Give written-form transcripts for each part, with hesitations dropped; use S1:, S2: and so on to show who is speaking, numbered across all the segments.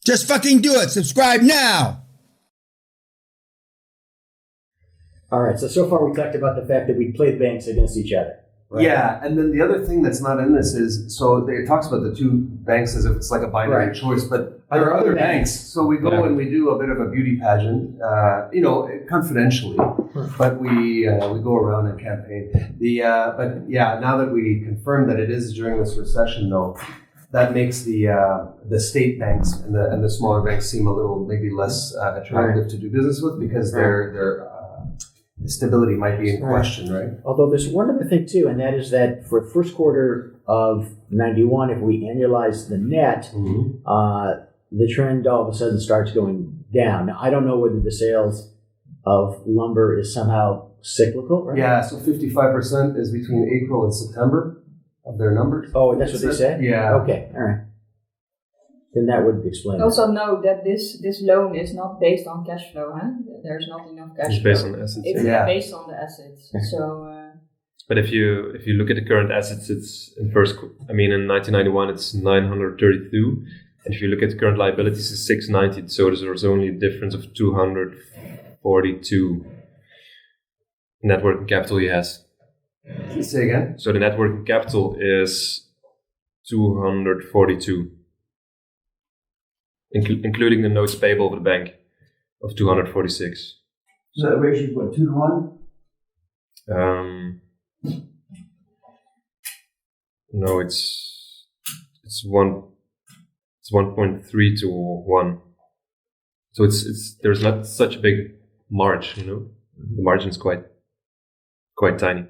S1: Just fucking do it. Subscribe now.
S2: All right. So far we talked about the fact that we played banks against each other. Right?
S3: Yeah, and then the other thing that's not in this is, so it talks about the two banks as if it's like a binary choice, but there are other banks. So we go and we do a bit of a beauty pageant, confidentially, but we go around and campaign. Now that we confirm that it is during this recession, though, that makes the state banks and the smaller banks seem a little maybe less attractive to do business with because their stability might be in question, right?
S2: Although there's one other thing too, and that is that for the first quarter of 91, if we annualize the net, the trend all of a sudden starts going down. Now, I don't know whether the sales of lumber is somehow cyclical, right?
S3: Yeah, so 55% is between April and September of their numbers.
S2: Oh, that's what they said?
S3: Yeah.
S2: Okay, all right. Then that would explain
S4: Also note that this loan is not based on cash flow, huh? There's not enough cash flow.
S5: It's based on the assets.
S4: It's based on the assets. So
S5: but if you look at the current assets, it's in 1991 it's 932, and if you look at the current liabilities, it's 690. So there's only a difference of 242 net working capital he has.
S3: Say again?
S5: So the net working capital is 242. Including the notes payable of the bank of 246.
S1: So that ratio is what, 2 to 1?
S5: No, it's 1.3 to 1. So there's not such a big margin, The margin is quite tiny.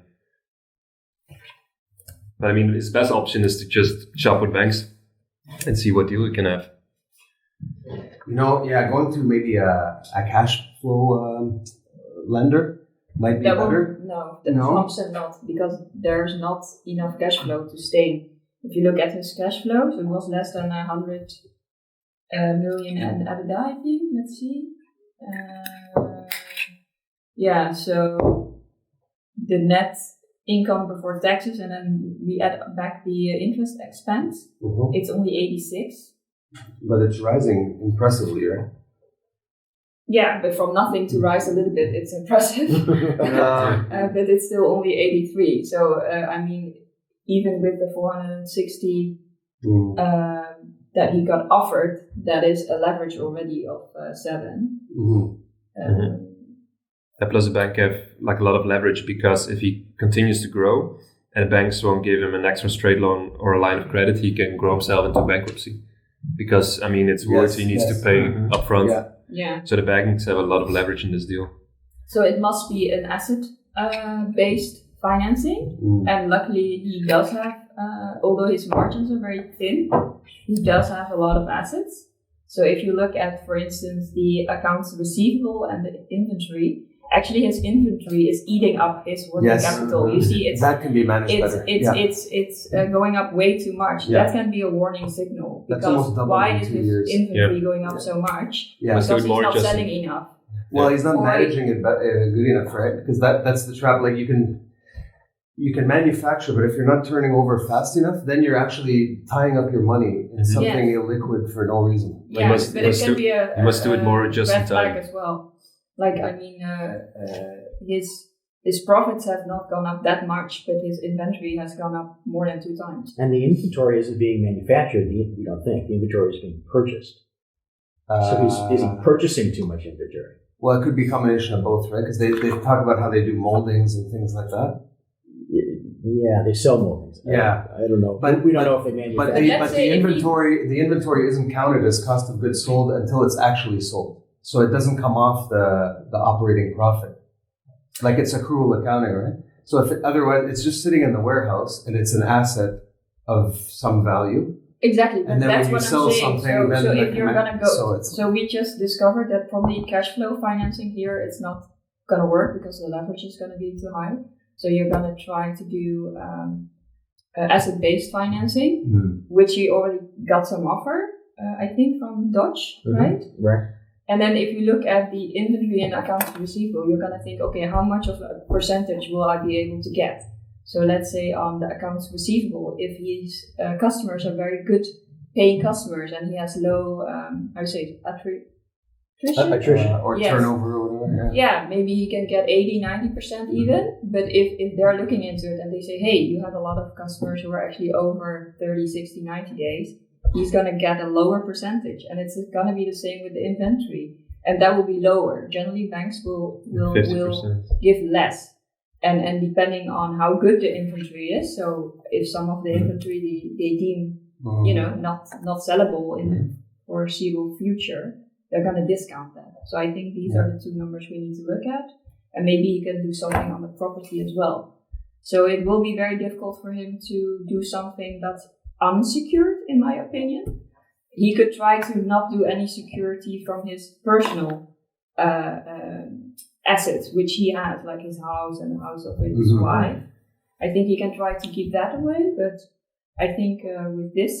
S5: But I mean, his best option is to just shop with banks and see what deal you can have.
S3: Going to maybe a cash flow lender might be better.
S4: Trump said not, because there's not enough cash flow to stay. If you look at his cash flow, so it was less than 100 million and EBITDA, I think. Let's see. So the net income before taxes, and then we add back the interest expense. It's only 86.
S3: But it's rising impressively, right?
S4: Yeah, but from nothing to rise a little bit, it's impressive. But it's still only 83. So, even with the 460 that he got offered, that is a leverage already of 7.
S5: Plus the bank have a lot of leverage, because if he continues to grow and banks won't give him an extra straight loan or a line of credit, he can grow himself into bankruptcy. Because, it's worth he needs to pay upfront.
S4: Yeah.
S5: So the banks have a lot of leverage in this deal.
S4: So it must be an asset-based financing. And luckily he does have, although his margins are very thin, he does have a lot of assets. So if you look at, for instance, the accounts receivable and the inventory, actually his inventory is eating up his working capital. You see,
S3: that can be managed better.
S4: It's going up way too much. That can be a warning signal, because why is his inventory going up so much? Because he's not selling enough.
S3: Well, he's not managing it good enough, right? Because that's the trap. Like you can manufacture, but if you're not turning over fast enough, then you're actually tying up your money in something illiquid for no reason.
S4: But it can be a
S5: must do it more just in time
S4: as well. His profits have not gone up that much, but his inventory has gone up more than 2 times.
S2: And the inventory isn't being manufactured, we don't think. The inventory is being purchased. So is he purchasing too much inventory?
S3: Well, it could be a combination of both, right? Because they talk about how they do moldings and things like that.
S2: Yeah, they sell moldings.
S3: Yeah.
S2: I don't know. But we don't know if they manufacture.
S3: But the inventory isn't counted as cost of goods sold until it's actually sold. So it doesn't come off the operating profit. Like it's accrual accounting, right? So otherwise it's just sitting in the warehouse and it's an asset of some value.
S4: Exactly.
S3: And then
S4: that's
S3: when you
S4: what
S3: sell
S4: I'm saying.
S3: something,
S4: so if you're going to go... So we just discovered that probably cash flow financing here, it's not going to work because the leverage is going to be too high. So you're going to try to do asset-based financing, which you already got some offer, I think, from Dodge, right?
S2: Right.
S4: And then if you look at the inventory and accounts receivable, you're going to think, okay, how much of a percentage will I be able to get? So let's say on the accounts receivable, if his customers are very good paying customers and he has low, I would say, attrition.
S3: Or
S4: Yes.
S3: turnover or whatever.
S4: Yeah, maybe he can get 80, 90% even. But if they're looking into it and they say, hey, you have a lot of customers who are actually over 30, 60, 90 days, he's going to get a lower percentage. And it's going to be the same with the inventory. And that will be lower. Generally, banks will
S5: 50%.
S4: give less. And depending on how good the inventory is, so if some of the inventory they deem, not sellable in the foreseeable future, they're going to discount that. So I think these are the two numbers we need to look at. And maybe he can do something on the property as well. So it will be very difficult for him to do something that's unsecured, in my opinion. He could try to not do any security from his personal assets, which he has, like his house and the house of his wife. I think he can try to keep that away, but I think with this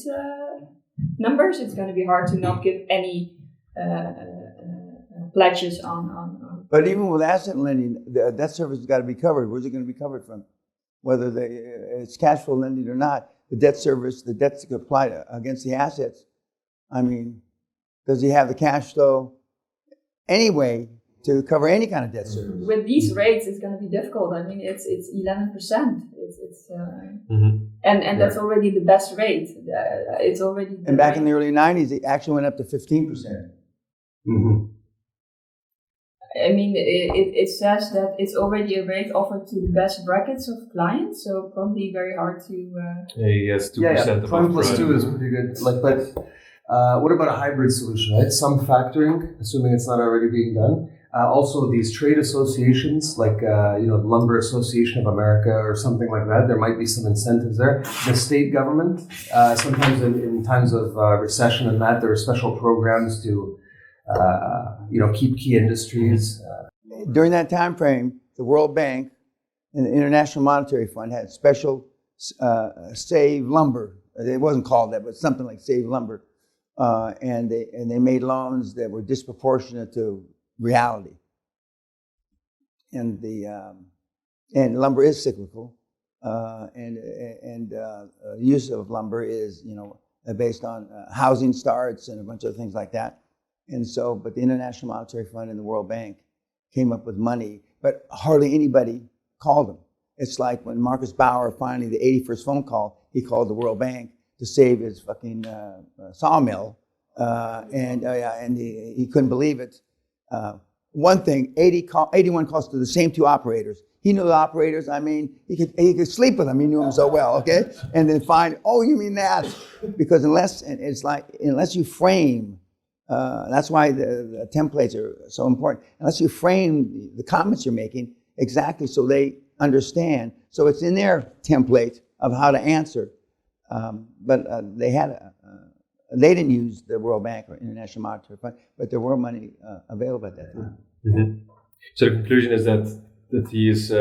S4: numbers, it's going to be hard to not give any pledges on.
S1: But even with asset lending, the debt service has got to be covered. Where's it going to be covered from? Whether it's cash flow lending or not, the debt service, the debts applied against the assets. I mean, does he have the cash flow anyway to cover any kind of debt service?
S4: With these rates, it's going to be difficult. I mean, it's 11%. And that's already the best rate. It's already.
S1: And back in the early 90s, it actually went up to 15%.
S4: I mean, it says that it's already a rate offered to the best brackets of clients, so probably very hard to.
S5: He has 2%
S3: Prime plus 2 is pretty good. What about a hybrid solution, right? Some factoring, assuming it's not already being done. Also, these trade associations, like the Lumber Association of America or something like that, there might be some incentives there. The state government, sometimes in times of recession and that, there are special programs to keep key industries.
S1: During that time frame, the World Bank and the International Monetary Fund had special Save Lumber. It wasn't called that, but something like Save Lumber. And they made loans that were disproportionate to reality. And and lumber is cyclical, and use of lumber is based on housing starts and a bunch of things like that. And so, but the International Monetary Fund and the World Bank came up with money, but hardly anybody called them. It's like when Marcus Bauer finally, the 81st phone call, he called the World Bank to save his fucking sawmill, and he couldn't believe it. One thing, 81 calls to the same two operators. He knew the operators. I mean, he could sleep with them. He knew them so well. Okay, and then find, oh, you mean that? Because unless you frame. That's why the templates are so important. Unless you frame the comments you're making exactly so they understand. So it's in their template of how to answer. But they didn't use the World Bank or International Monetary Fund, but there were money available at that time.
S5: Mm-hmm. So the conclusion is that he is.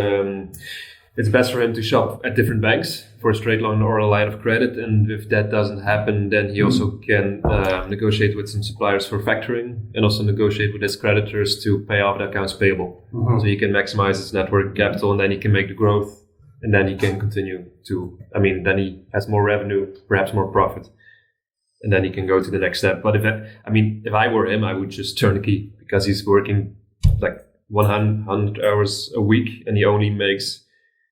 S5: It's best for him to shop at different banks for a straight loan or a line of credit, and if that doesn't happen, then he also can negotiate with some suppliers for factoring, and also negotiate with his creditors to pay off the accounts payable. So he can maximize his net working capital, and then he can make the growth, and then he can continue to. Then he has more revenue, perhaps more profit, and then he can go to the next step. But if I were him, I would just turn the key, because he's working like 100 hours a week, and he only makes.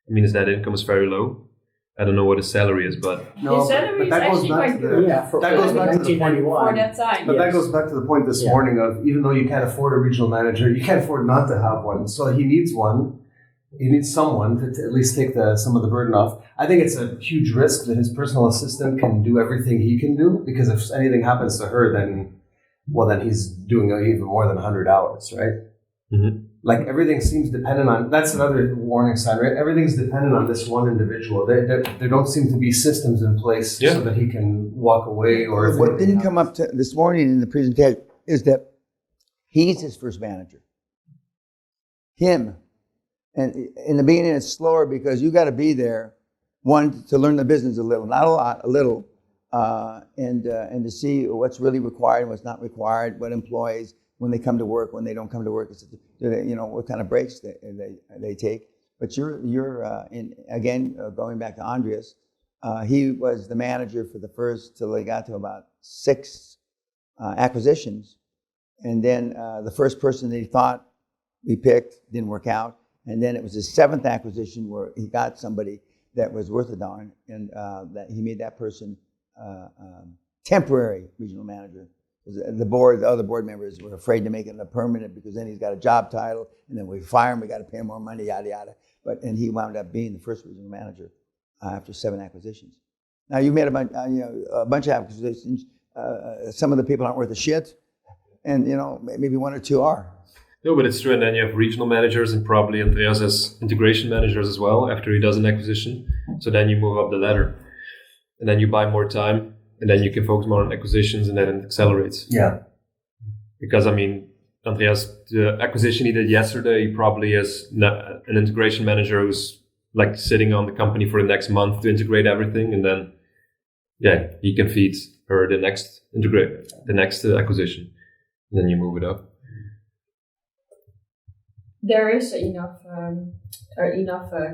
S5: His net income is very low. I don't know what his salary is, but
S4: his salary is actually quite good.
S3: That goes back to the point.
S4: For that time.
S3: But that goes back to the point this morning of, even though you can't afford a regional manager, you can't afford not to have one. So he needs one. He needs someone to at least take some of the burden off. I think it's a huge risk that his personal assistant can do everything he can do, because if anything happens to her, then he's doing even more than 100 hours, right?
S5: Mm-hmm.
S3: Like everything seems dependent on, that's another warning sign, right? Everything's dependent on this one individual. There don't seem to be systems in place so that he can walk away. Or
S1: what didn't come up this morning in the presentation is that he's his first manager. Him. And in the beginning, it's slower because you got to be there, one, to learn the business a little, not a lot, a little, and to see what's really required and what's not required, what employees, when they come to work, when they don't come to work, what kind of breaks they take. But you're again, going back to Andreas, he was the manager for the first till they got to about 6 acquisitions, and then the first person that he thought we picked didn't work out, and then it was his 7th acquisition where he got somebody that was worth a darn, and that he made that person temporary regional manager. The other board members were afraid to make it a permanent because then he's got a job title, and then we fire him, we got to pay him more money, yada yada. And he wound up being the first regional manager after 7 acquisitions. Now you made a bunch of acquisitions. Some of the people aren't worth a shit, and maybe 1 or 2 are.
S5: No, but it's true. And then you have regional managers, and probably Andreas has integration managers as well after he does an acquisition. So then you move up the ladder, and then you buy more time, and then you can focus more on acquisitions, and then it accelerates.
S3: Yeah.
S5: Because Andreas, the acquisition he did yesterday, he probably has an integration manager who's like sitting on the company for the next month to integrate everything, and then he can feed her the next acquisition, and then you move it up.
S4: There is enough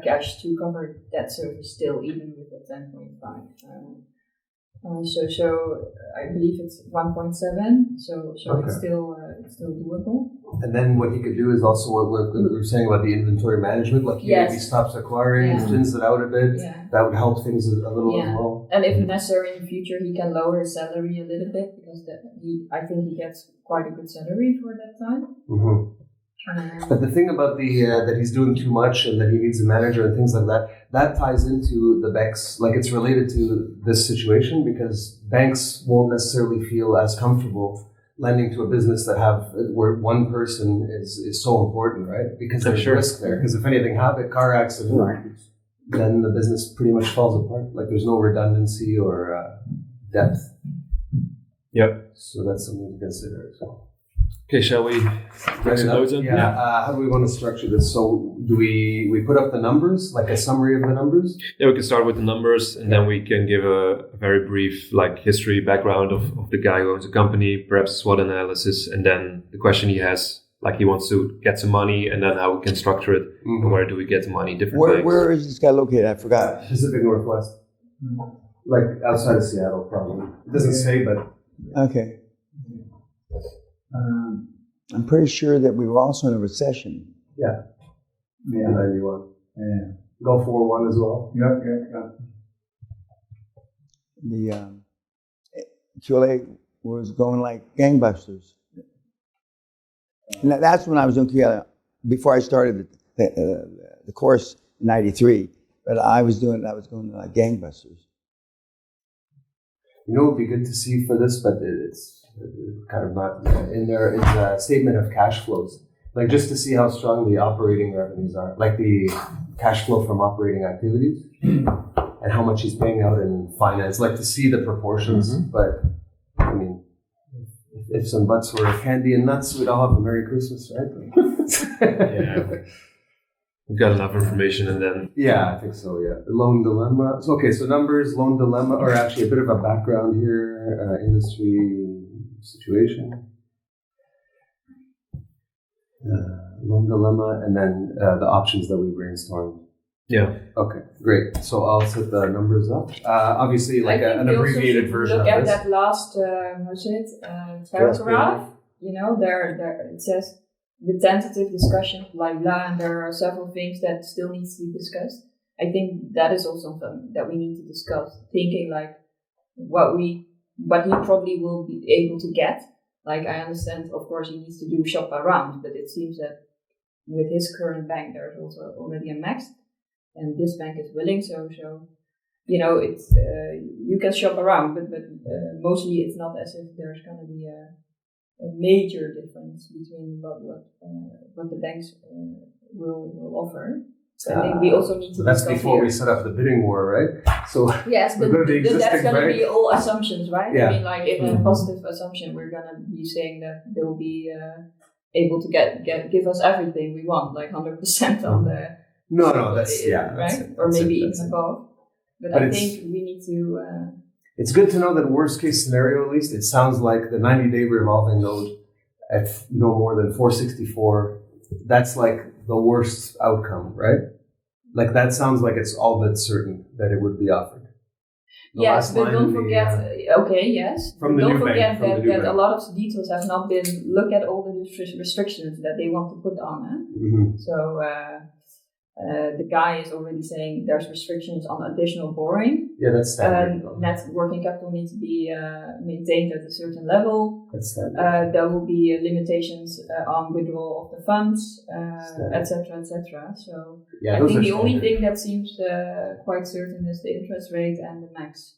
S4: cash to cover debt service still, even with the 10.5. So I believe it's 1.7. So
S3: Okay.
S4: it's still doable.
S3: And then what he could do is also what we were saying about the inventory management. Like
S4: Yes.
S3: he stops acquiring,
S4: Yeah.
S3: thins it out a bit.
S4: Yeah.
S3: That would help things a little as
S4: Yeah.
S3: well.
S4: And if necessary in the future, he can lower his salary a little bit because I think he gets quite a good salary for that time.
S3: Mm-hmm. But the thing about that he's doing too much and that he needs a manager and things like that ties into the banks. Like it's related to this situation because banks won't necessarily feel as comfortable lending to a business where one person is so important, right? Because there's risk there. Because if anything happens, car accident, then the business pretty much falls apart. Like there's no redundancy or depth.
S5: Yep.
S3: So that's something to consider as well.
S5: Okay, shall we write some notes in?
S3: Yeah. How do we want to structure this? So do we put up the numbers, like a summary of the numbers?
S5: Yeah, we can start with the numbers, and then we can give a very brief history background of the guy who owns the company, perhaps SWOT analysis, and then the question he has, like he wants to get some money, and then how we can structure it, and where do we get the money, different banks.
S1: Where is this guy located? I forgot.
S3: Pacific Northwest. Like outside of Seattle, probably. It doesn't say, but...
S1: Okay. I'm pretty sure that we were also in a recession.
S3: Yeah. 91.
S1: Yeah.
S3: Gulf War I as well.
S1: Yeah. The QLA was going like gangbusters. And that's when I was doing QLA, before I started the course in '93. But I was going like gangbusters.
S3: It would be good to see for this, but it's kind of not in there. It's a statement of cash flows, like just to see how strong the operating revenues are, like the cash flow from operating activities, and how much he's paying out in finance, like to see the proportions. But I mean, if some butts were candy and nuts, we'd all have a Merry Christmas, right?
S5: Yeah. We've got enough information, and then...
S3: Yeah, I think so, yeah. The loan dilemma. So numbers, loan dilemma, or actually a bit of a background here, industry situation. Loan dilemma, and then the options that we brainstormed.
S5: Yeah.
S3: Okay, great. So I'll set the numbers up. Obviously, like an abbreviated version of this.
S4: Look at that last, paragraph. There it says the tentative discussion, blah blah, and there are several things that still needs to be discussed. I think that is also something that we need to discuss. Thinking like what he probably will be able to get. Like I understand, of course, he needs to do shop around, but it seems that with his current bank, there's also already a max, and this bank is willing. So it's you can shop around, but mostly it's not as if there's going to be a major difference between what the banks will offer. So I think we also need to.
S3: So that's before we set up the bidding war, right? So
S4: yes, but that's going to be all assumptions, right?
S3: Yeah.
S4: I mean, like in a positive assumption, we're going to be saying that they'll be able to give us everything we want, like 100% on the.
S3: No, that's
S4: right,
S3: that's
S4: or
S3: that's
S4: maybe
S3: that's
S4: even above. But I think we need to.
S3: It's good to know that worst case scenario, at least, it sounds like the 90-day revolving node at no more than 464. That's like the worst outcome, right? Like that sounds like it's all but certain that it would be offered. The
S4: Yes,
S3: last
S4: but
S3: line
S4: don't
S3: in the,
S4: forget. Okay, yes.
S3: from
S4: But
S3: the
S4: don't
S3: new
S4: forget
S3: bank, from the
S4: that,
S3: new
S4: that a
S3: bank.
S4: lot of details have not been. Look at all the restrictions that they want to put on. So the guy is already saying there's restrictions on additional borrowing.
S3: Yeah, that's standard.
S4: Net working capital needs to be maintained at a certain level.
S3: That's standard.
S4: There will be limitations on withdrawal of the funds, etc., etc. So
S3: Yeah,
S4: I
S3: those
S4: think
S3: are
S4: the only
S3: standard.
S4: thing that seems quite certain is the interest rate and the max.